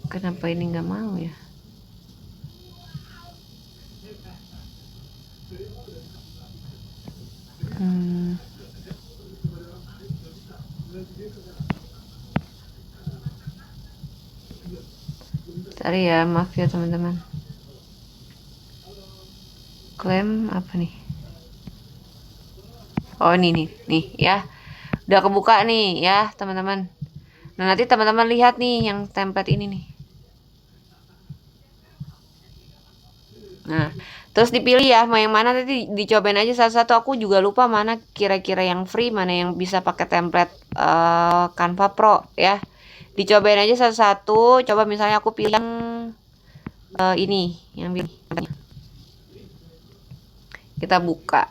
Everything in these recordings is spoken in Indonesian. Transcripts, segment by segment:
Kenapa ini nggak mau ya? Sorry ya, maaf ya teman-teman. Klaim apa nih? Oh ini nih ya. Udah kebuka nih ya teman-teman. Nah nanti teman-teman lihat nih yang template ini nih. Nah terus dipilih ya mau yang mana, nanti dicobain aja satu-satu. Aku juga lupa mana kira-kira yang free, mana yang bisa pakai template Canva Pro ya. Dicobain aja satu-satu. Coba misalnya aku pilih yang ini, yang ini. Kita buka.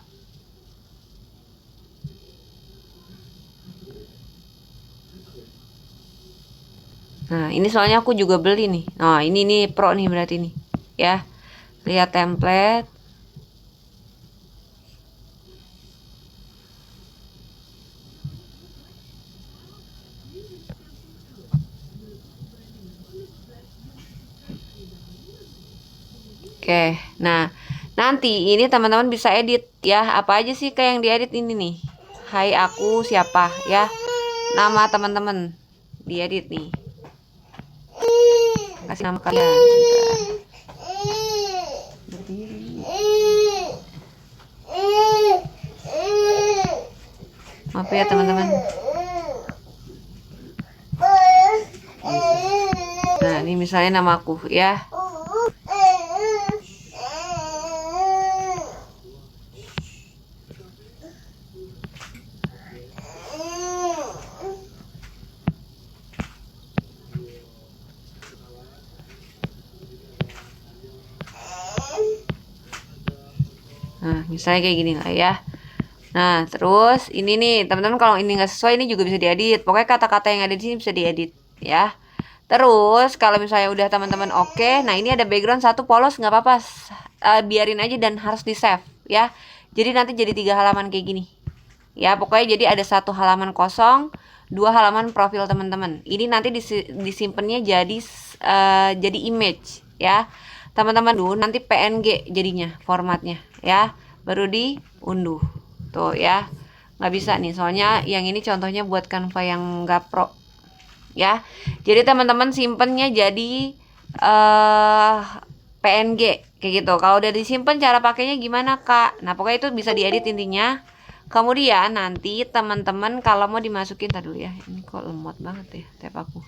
Nah ini soalnya aku juga beli nih. Nah ini nih Pro nih berarti nih ya. Lihat template. Oke, nah nanti ini teman-teman bisa edit ya. Apa aja sih kayak yang diedit ini nih? Hai aku siapa ya? Nama teman-teman diedit nih. Kasih nama kalian. Maaf ya teman-teman. Nah ini misalnya nama aku ya. Nah misalnya kayak gini lah ya. Nah terus ini nih teman-teman, kalau ini nggak sesuai ini juga bisa diedit. Pokoknya kata-kata yang ada di sini bisa diedit ya. Terus kalau misalnya udah teman-teman oke, nah ini ada background satu polos nggak apa-apa, biarin aja dan harus di save ya. Jadi nanti jadi 3 halaman kayak gini ya. Pokoknya jadi ada 1 halaman kosong, 2 halaman profil teman-teman. Ini nanti disimpannya jadi image ya teman-teman. Dulu nanti PNG jadinya formatnya ya, baru diunduh tuh ya. Nggak bisa nih soalnya yang ini contohnya buat Canva yang nggak pro ya. Jadi teman-teman simpennya jadi PNG kayak gitu. Kalau udah disimpan cara pakainya gimana kak? Nah pokoknya itu bisa diedit intinya. Kemudian nanti teman-teman kalau mau dimasukin, tadi dulu ya, ini kok lemot banget ya tab aku.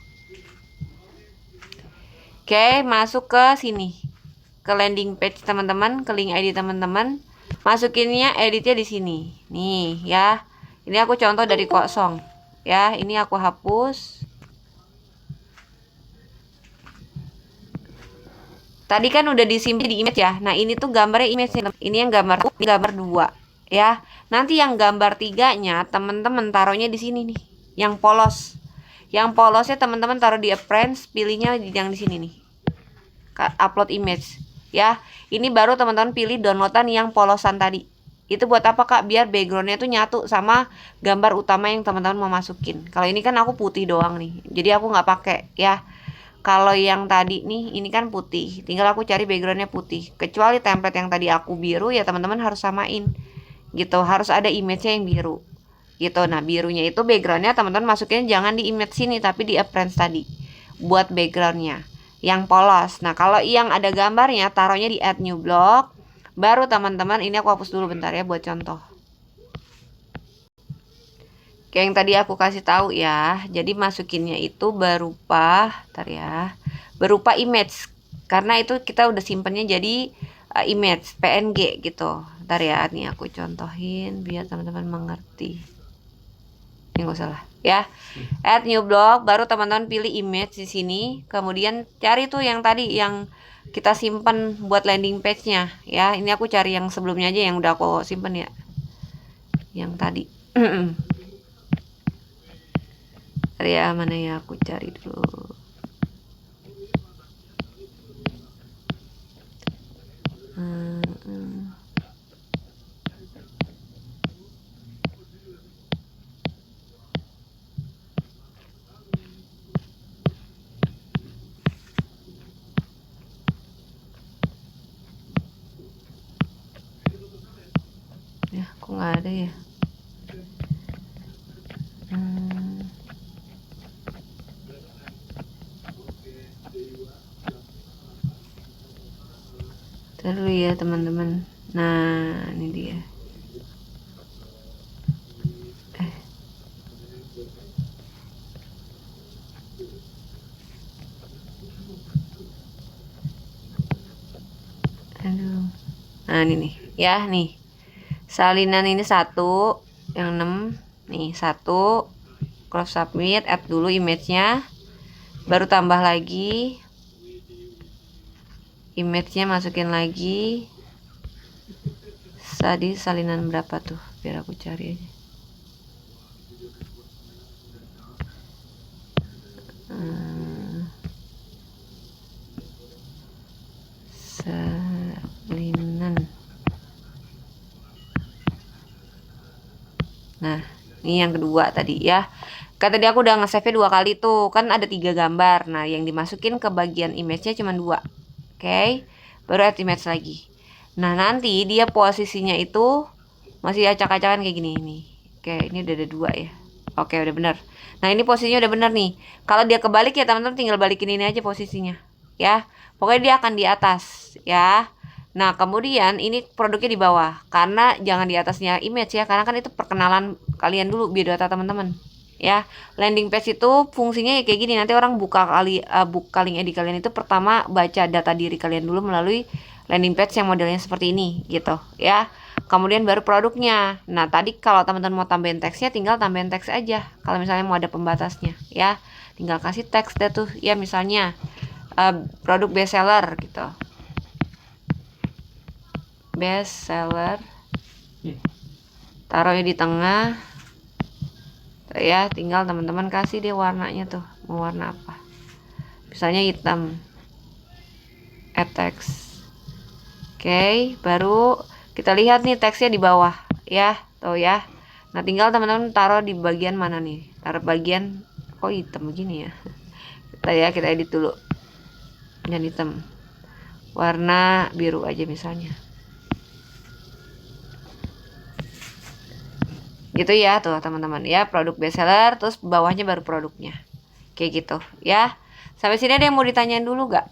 Oke, masuk ke sini, ke landing page teman-teman, ke link ID teman-teman. Masukinnya editnya di sini nih ya. Ini aku contoh dari kosong ya. Ini aku hapus. Tadi kan udah disimpan di image ya. Nah ini tuh gambarnya image. Ini yang gambar 2 ya. Nanti yang gambar 3-nya teman-teman taruhnya di sini nih, yang polos. Yang polosnya teman-teman taruh di appearance, pilihnya yang di sini nih, upload image ya. Ini baru teman-teman pilih downloadan yang polosan tadi. Itu buat apa kak? Biar backgroundnya tuh nyatu sama gambar utama yang teman-teman mau masukin. Kalau ini kan aku putih doang nih, jadi aku nggak pakai ya. Kalau yang tadi nih, ini kan putih, tinggal aku cari backgroundnya putih. Kecuali template yang tadi aku biru ya teman-teman harus samain gitu, harus ada image-nya yang biru gitu. Nah birunya itu backgroundnya teman-teman masukin jangan di image sini tapi di appearance tadi, buat backgroundnya yang polos. Nah kalau yang ada gambarnya taruhnya di add new block. Baru teman-teman, ini aku hapus dulu bentar ya buat contoh. Kayak yang tadi aku kasih tahu ya. Jadi masukinnya itu berupa, bentar ya, berupa image. Karena itu kita udah simpennya jadi image PNG gitu. Bentar ya, nih aku contohin biar teman-teman mengerti. Ini nggak salah ya. Add new block, baru teman-teman pilih image di sini. Kemudian cari tuh yang tadi yang kita simpan buat landing page-nya ya. Ini aku cari yang sebelumnya aja yang udah aku simpen ya. Yang tadi. Area mana ya, aku cari dulu. ada ya. Dulu ya teman-teman. Nah ini dia. Aduh. Nah ini nih ya, nih salinan ini 1 yang 6 nih, 1 close submit, add dulu image-nya, baru tambah lagi image-nya, masukin lagi. Tadi salinan berapa tuh, biar aku cari aja. Salinan. Nah ini yang kedua tadi ya. Kan tadi aku udah nge-save 2 kali tuh, kan ada 3 gambar. Nah yang dimasukin ke bagian image-nya cuma 2. Oke, baru add image lagi. Nah nanti dia posisinya itu masih acak-acakan kayak gini nih. Oke, ini udah ada 2 ya. Oke, udah bener. Nah ini posisinya udah bener nih. Kalau dia kebalik ya teman-teman tinggal balikin ini aja posisinya ya. Pokoknya dia akan di atas ya. Nah kemudian ini produknya di bawah, karena jangan di atasnya image ya, karena kan itu perkenalan kalian dulu biodata teman-teman ya. Landing page itu fungsinya ya kayak gini, nanti orang buka link ID kalian itu pertama baca data diri kalian dulu melalui landing page yang modelnya seperti ini gitu ya. Kemudian baru produknya. Nah tadi kalau teman-teman mau tambahin teksnya, tinggal tambahin teks aja kalau misalnya mau ada pembatasnya ya, tinggal kasih teks deh tuh ya, misalnya produk bestseller gitu, bestseller, taruhnya di tengah tuh ya. Tinggal teman-teman kasih deh warnanya tuh, mau warna apa, misalnya hitam, add text. Oke, baru kita lihat nih teksnya di bawah ya, tuh ya. Nah tinggal teman-teman taruh di bagian mana nih, taruh bagian kok hitam begini ya. Kita edit dulu, jangan hitam, warna biru aja misalnya gitu ya. Tuh teman-teman ya, produk bestseller, terus bawahnya baru produknya kayak gitu ya. Sampai sini ada yang mau ditanyain dulu gak?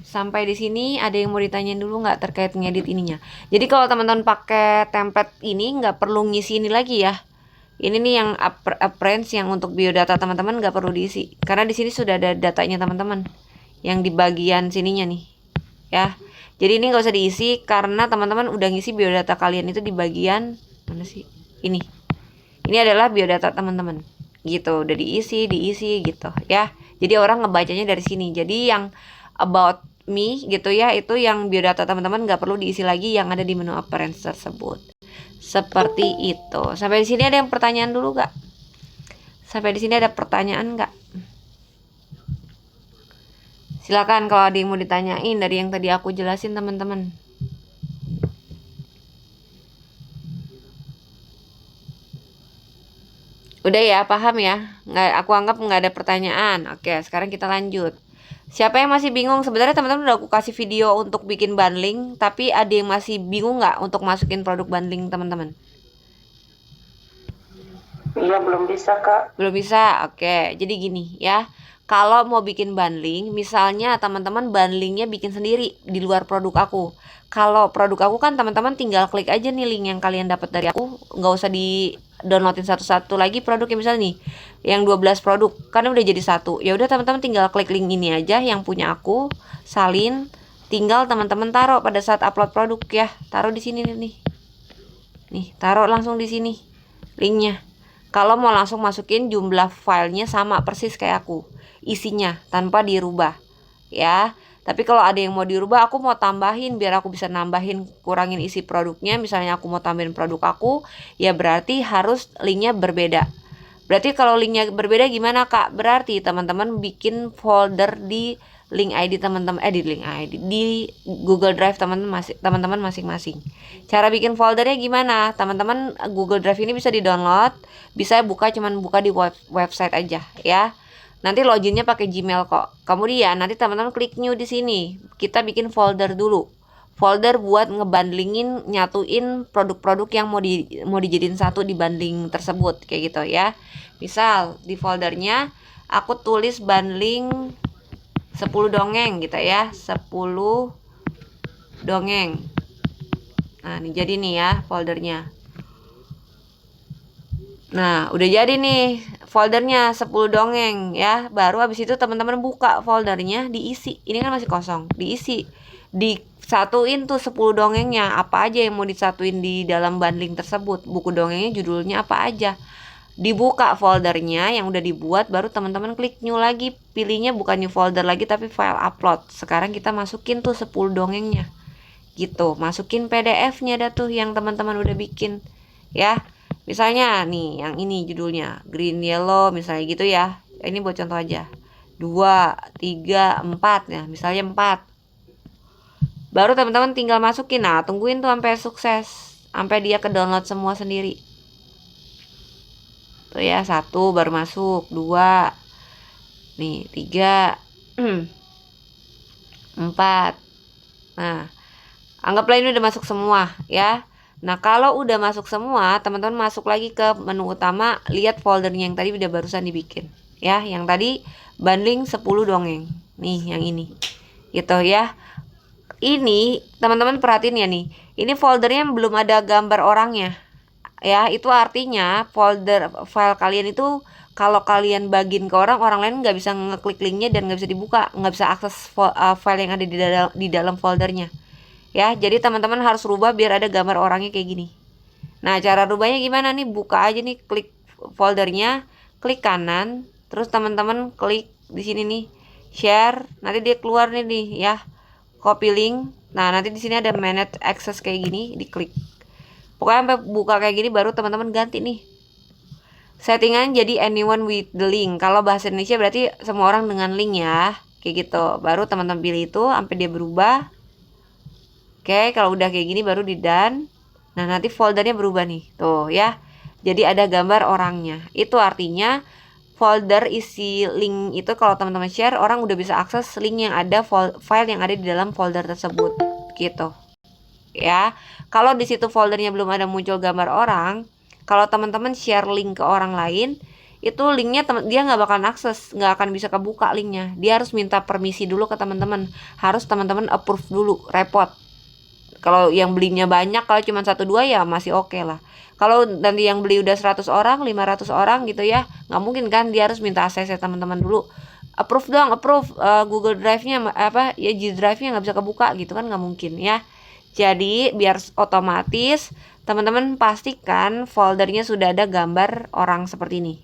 Sampai di sini ada yang mau ditanyain dulu nggak terkait ngedit ininya? Jadi kalau teman-teman pakai template ini nggak perlu ngisi ini lagi ya. Ini nih yang appearance yang untuk biodata teman-teman nggak perlu diisi, karena di sini sudah ada datanya teman-teman yang di bagian sininya nih ya. Jadi ini nggak usah diisi karena teman-teman udah ngisi biodata kalian itu di bagian mana sih? Ini adalah biodata teman-teman gitu, udah diisi gitu ya. Jadi orang ngebacanya dari sini. Jadi yang about me gitu ya, itu yang biodata teman-teman nggak perlu diisi lagi yang ada di menu appearance tersebut. Seperti itu. Sampai di sini ada yang pertanyaan dulu gak? Sampai di sini ada pertanyaan gak? Silakan kalau ada yang mau ditanyain dari yang tadi aku jelasin teman-teman. Udah ya, paham ya? Nggak, aku anggap nggak ada pertanyaan. Oke, sekarang kita lanjut. Siapa yang masih bingung? Sebenarnya teman-teman udah aku kasih video untuk bikin bundling, tapi ada yang masih bingung nggak untuk masukin produk bundling teman-teman? Iya, belum bisa Kak. Belum bisa. Oke, jadi gini ya. Kalau mau bikin bundling, misalnya teman-teman bundlingnya bikin sendiri di luar produk aku. Kalau produk aku kan teman-teman tinggal klik aja nih link yang kalian dapat dari aku, nggak usah di downloadin satu-satu lagi produknya. Misalnya nih yang 12 produk kan udah jadi satu, ya udah teman-teman tinggal klik link ini aja yang punya aku, salin, tinggal teman-teman taruh pada saat upload produk ya, taruh di sini nih, taruh langsung di sini linknya. Kalau mau langsung masukin jumlah filenya sama persis kayak aku, isinya tanpa dirubah ya. Tapi kalau ada yang mau dirubah, aku mau tambahin biar aku bisa nambahin kurangin isi produknya. Misalnya aku mau tambahin produk aku, ya berarti harus linknya berbeda. Berarti kalau linknya berbeda gimana Kak? Berarti teman-teman bikin folder di link ID teman-teman, di link ID di Google Drive teman-teman masing-masing. Cara bikin foldernya gimana? Teman-teman Google Drive ini bisa di-download, bisa cuman buka di website aja ya. Nanti loginnya pakai Gmail kok. Kemudian nanti teman-teman klik new di sini. Kita bikin folder dulu. folder buat ngebandlingin, nyatuin produk-produk yang mau dijadiin satu di bundling tersebut kayak gitu ya. Misal di foldernya aku tulis bundling 10 dongeng gitu ya, 10 dongeng. Nah, ini jadi nih ya foldernya. Nah, udah jadi nih foldernya 10 dongeng ya. Baru habis itu teman-teman buka foldernya, diisi. Ini kan masih kosong, diisi. Disatuin tuh 10 dongengnya. Apa aja yang mau disatuin di dalam bundling tersebut. Buku dongengnya judulnya apa aja. Dibuka foldernya yang udah dibuat, baru teman-teman klik new lagi. Pilihnya bukan new folder lagi tapi file upload. Sekarang kita masukin tuh 10 dongengnya. Gitu, masukin PDF-nya dah tuh yang teman-teman udah bikin ya. Misalnya nih yang ini judulnya green yellow misalnya gitu ya. Ini buat contoh aja. 2, 3, 4 ya, misalnya 4. Baru teman-teman tinggal masukin. Nah, tungguin tuh sampai sukses, sampai dia ke download semua sendiri. Tuh ya, 1 baru masuk, 2. Nih, 3. 4. Nah, anggaplah ini udah masuk semua ya. Nah, kalau udah masuk semua, teman-teman masuk lagi ke menu utama, lihat foldernya yang tadi udah barusan dibikin. Ya, yang tadi bundling 10 dongeng. Nih, yang ini. Gitu ya. Ini teman-teman perhatiin ya nih. Ini foldernya belum ada gambar orangnya. Ya, itu artinya folder file kalian itu kalau kalian bagiin ke orang, orang lain nggak bisa ngeklik linknya dan nggak bisa dibuka, nggak bisa akses file yang ada di dalam foldernya. Ya, jadi teman-teman harus rubah biar ada gambar orangnya kayak gini. Nah, cara rubahnya gimana nih? Buka aja nih, klik foldernya, klik kanan, terus teman-teman klik di sini nih, share. Nanti dia keluar nih ya. Copy link. Nah, nanti di sini ada manage access kayak gini, diklik. Pokoknya sampai buka kayak gini baru teman-teman ganti nih. Settingan jadi anyone with the link. Kalau bahasa Indonesia berarti semua orang dengan link ya. Kayak gitu. Baru teman-teman pilih itu sampai dia berubah. Oke, kalau udah kayak gini baru di done. Nah, nanti foldernya berubah nih. Tuh ya. Jadi ada gambar orangnya. Itu artinya folder isi link itu kalau teman-teman share, orang udah bisa akses link yang ada file yang ada di dalam folder tersebut. Gitu. Ya. Kalau di situ foldernya belum ada muncul gambar orang, kalau teman-teman share link ke orang lain, itu linknya dia nggak bakalan akses, nggak akan bisa kebuka linknya. Dia harus minta permisi dulu ke teman-teman. Harus teman-teman approve dulu, repot. Kalau yang belinya banyak, kalau cuma 1-2 ya masih oke lah. Kalau nanti yang beli udah 100 orang, 500 orang gitu ya, nggak mungkin kan, dia harus minta akses teman-teman dulu. Approve dong, approve Google Drive-nya apa ya, G Drive-nya nggak bisa kebuka gitu kan, nggak mungkin ya. Jadi biar otomatis teman-teman pastikan foldernya sudah ada gambar orang seperti ini.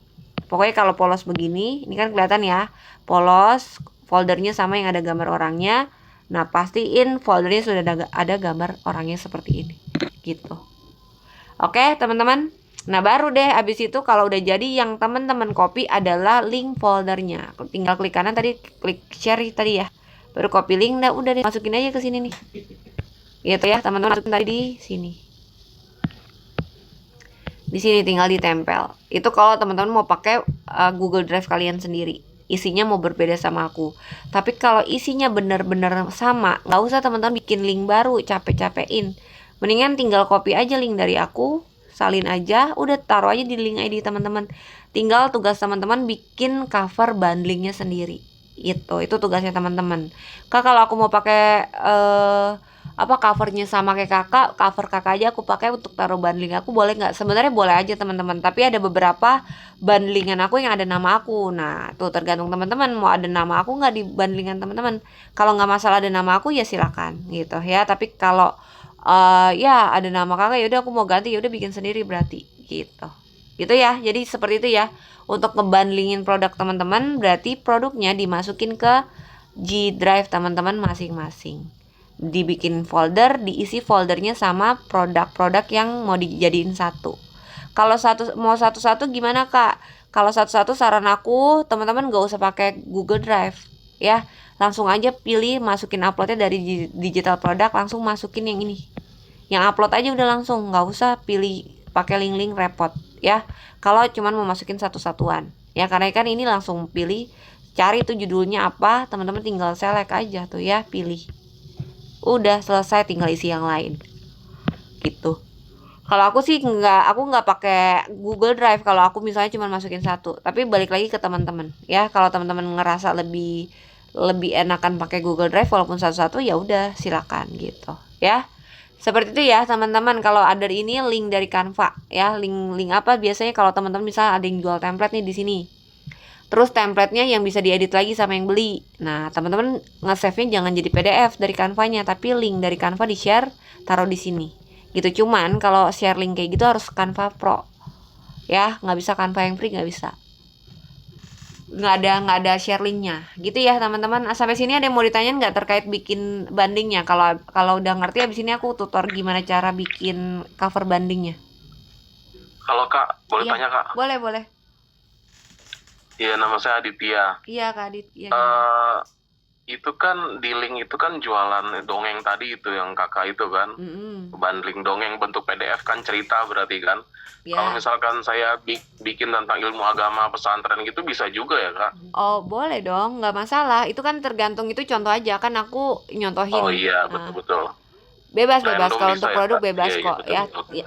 Pokoknya kalau polos begini, ini kan kelihatan ya, polos, foldernya sama yang ada gambar orangnya. Nah, pastiin foldernya sudah ada gambar orangnya seperti ini. Gitu. Oke, teman-teman. Nah, baru deh abis itu kalau udah jadi, yang teman-teman copy adalah link foldernya. Tinggal klik kanan tadi, klik share tadi ya. Baru copy link, udah deh, masukin aja ke sini nih. Gitu ya, teman-teman, masukin tadi di sini. Di sini tinggal ditempel. Itu kalau teman-teman mau pakai Google Drive kalian sendiri. Isinya mau berbeda sama aku. Tapi kalau isinya bener-bener sama, nggak usah teman-teman bikin link baru, capek-capekin. Mendingan tinggal copy aja link dari aku, salin aja, udah taruh aja di link ID teman-teman. Tinggal tugas teman-teman bikin cover bundlingnya sendiri. Itu tugasnya teman-teman. Kak, kalau aku mau pakai covernya sama kayak cover kakak aja aku pakai untuk taruh bundling aku, boleh nggak? Sebenarnya boleh aja teman-teman, tapi ada beberapa bundlingan aku yang ada nama aku. Nah, tuh tergantung teman-teman mau ada nama aku nggak di bundlingan teman-teman. Kalau nggak masalah ada nama aku ya silakan gitu ya. Tapi kalau ya ada nama kakak, yaudah aku mau ganti, yaudah bikin sendiri berarti gitu. Gitu ya. Jadi seperti itu ya. Untuk ngebundlingin produk teman-teman, berarti produknya dimasukin ke G Drive teman-teman masing-masing. Dibikin folder, diisi foldernya sama produk-produk yang mau dijadiin satu. Kalau mau satu-satu gimana kak? Kalau satu-satu saran aku teman-teman gak usah pakai Google Drive ya, langsung aja pilih masukin uploadnya dari digital produk, langsung masukin yang ini, yang upload aja udah langsung, nggak usah pilih pakai link-link repot ya. Kalau cuman mau masukin satu-satuan ya, karena kan ini langsung pilih, cari tuh judulnya apa, teman-teman tinggal select aja tuh ya, pilih Udah selesai, tinggal isi yang lain gitu. Kalau aku sih nggak pakai Google Drive kalau aku misalnya cuma masukin satu. Tapi balik lagi ke teman-teman ya. Kalau teman-teman ngerasa lebih lebih enakan pakai Google Drive walaupun satu-satu, ya udah silakan gitu ya. Seperti itu ya teman-teman. Kalau ada ini link dari Canva ya, link apa biasanya kalau teman-teman misalnya ada yang jual template nih di sini. Terus templatenya yang bisa diedit lagi sama yang beli. Nah, teman-teman nge-save-nya jangan jadi PDF dari Canva-nya, tapi link dari Canva di-share, taruh di sini. Gitu. Cuman kalau share link kayak gitu harus Canva Pro. Ya, nggak bisa Canva yang free, nggak bisa. Nggak ada share linknya. Gitu ya, teman-teman. Sampai sini ada yang mau ditanyain nggak terkait bikin bandingnya? Kalau udah ngerti, abis ini aku tutor gimana cara bikin cover bandingnya. Halo Kak, boleh Iya, tanya Kak? boleh. Iya, nama saya Aditya. Iya, Kak Adit. Iya, Itu kan di link itu kan jualan dongeng tadi itu yang kakak itu kan, bundling dongeng bentuk PDF kan, cerita berarti kan. Ya. Kalau misalkan saya bikin tentang ilmu agama pesantren gitu bisa juga ya Kak? Oh, boleh dong, nggak masalah. Itu kan tergantung, itu contoh aja, kan aku nyontohin. Oh iya, Nah, betul-betul. bebas Random kalau bisa untuk ya, produk Kak? bebas Iya, kok ya. betul. Ya.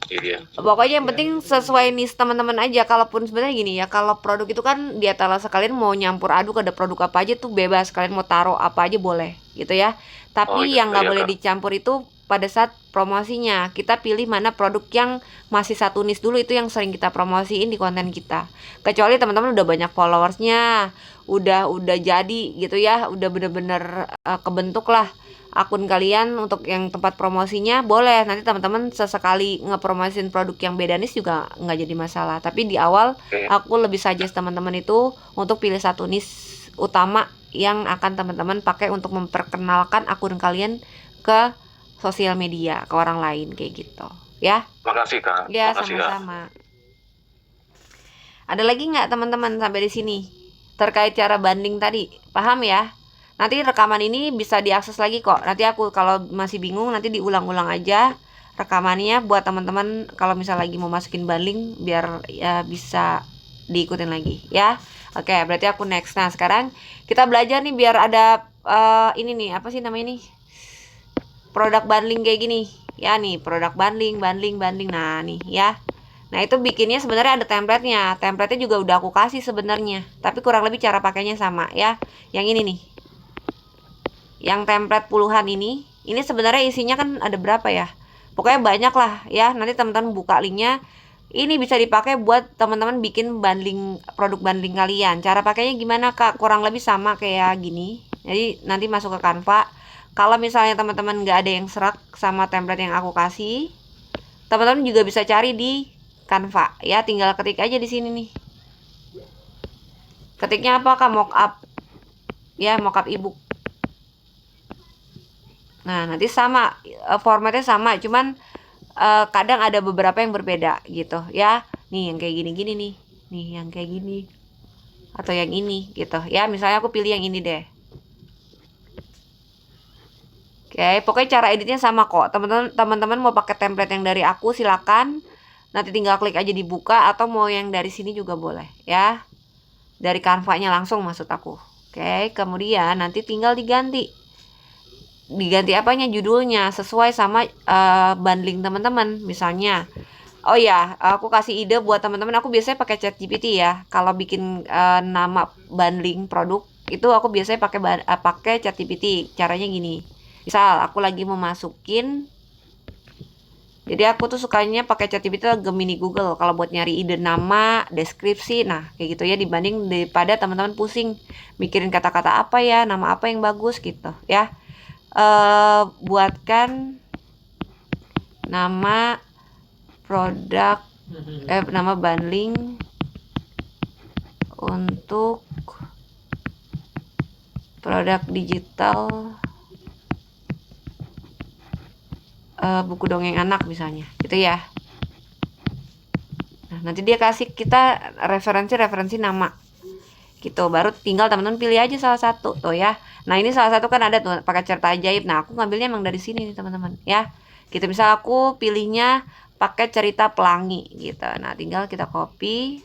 Iya. Pokoknya yang penting sesuai nis teman-teman aja. Kalaupun sebenarnya gini ya, kalau produk itu kan di atas sekalian mau nyampur aduk ada produk apa aja tuh bebas, kalian mau taruh apa aja boleh gitu ya. Oh Tapi iya, yang nggak iya boleh Kak. dicampur itu pada saat promosinya. Kita pilih mana produk yang masih satu nis dulu, itu yang sering kita promosiin di konten kita. Kecuali teman-teman udah banyak followersnya, udah jadi gitu ya, udah bener-bener kebentuk lah akun kalian untuk yang tempat promosinya, boleh nanti teman-teman sesekali ngepromosin produk yang beda nis juga nggak jadi masalah. Tapi di awal aku lebih suggest teman-teman itu untuk pilih satu nis utama yang akan teman-teman pakai untuk memperkenalkan akun kalian ke sosial media, ke orang lain kayak gitu ya. Makasih Kak. Ya, Makasih Kak. sama-sama. Ada lagi nggak teman-teman sampai di sini terkait cara banding tadi? Paham ya? Nanti rekaman ini bisa diakses lagi kok. Nanti aku kalau masih bingung nanti diulang-ulang aja rekamannya buat teman-teman kalau misal lagi mau masukin banding biar ya bisa diikutin lagi ya. Oke, berarti aku next. Nah, sekarang kita belajar nih biar ada ini nih, apa sih namanya nih? Produk bundling kayak gini. Ya nih, produk bundling. Nah, nih ya. Nah, itu bikinnya sebenarnya ada template-nya. Template-nya juga udah aku kasih sebenarnya. Tapi kurang lebih cara pakainya sama ya. Yang ini nih. Yang template puluhan ini sebenarnya isinya kan ada berapa ya? Pokoknya banyak lah ya. Nanti teman-teman buka linknya. Ini bisa dipakai buat teman-teman bikin bundling produk bundling kalian. Cara pakainya gimana Kak? Kurang lebih sama kayak gini. Jadi nanti masuk ke Canva. Kalau misalnya teman-teman nggak ada yang serak sama template yang aku kasih, teman-teman juga bisa cari di Canva ya. Tinggal ketik aja di sini nih. Ketiknya apa Kak? Mockup ya, mockup ebook. Nah, nanti sama formatnya sama, cuman kadang ada beberapa yang berbeda gitu ya. Nih yang kayak gini-gini nih. Nih yang kayak gini. Atau yang ini gitu. Ya, misalnya aku pilih yang ini deh. Oke, pokoknya cara editnya sama kok. Teman-teman mau pakai template yang dari aku silakan. Nanti tinggal klik aja dibuka atau mau yang dari sini juga boleh ya. Dari Canva-nya langsung maksud aku. Oke, kemudian nanti tinggal diganti apanya, judulnya sesuai sama bundling teman-teman. Misalnya, oh ya, aku kasih ide buat teman-teman. Aku biasanya pakai ChatGPT ya. Kalau bikin nama bundling produk itu aku biasanya pakai ChatGPT. Caranya gini. Misal aku lagi mau masukin, jadi aku tuh sukanya pakai ChatGPT Gemini Google kalau buat nyari ide nama, deskripsi. Nah, kayak gitu ya, dibanding daripada teman-teman pusing mikirin kata-kata apa ya, nama apa yang bagus gitu ya. Buatkan nama produk nama bundling untuk produk digital buku dongeng anak misalnya gitu ya. Nah, nanti dia kasih kita referensi nama gitu, baru tinggal teman-teman pilih aja salah satu tuh ya. Nah, ini salah satu kan ada tuh pakai cerita ajaib. Nah, aku ngambilnya emang dari sini nih teman-teman ya. Gitu, misal aku pilihnya pakai cerita pelangi gitu. Nah, tinggal kita copy.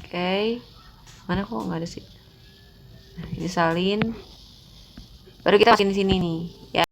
Oke. Mana kok nggak ada sih? Ini salin. Baru kita masukin di sini nih, ya.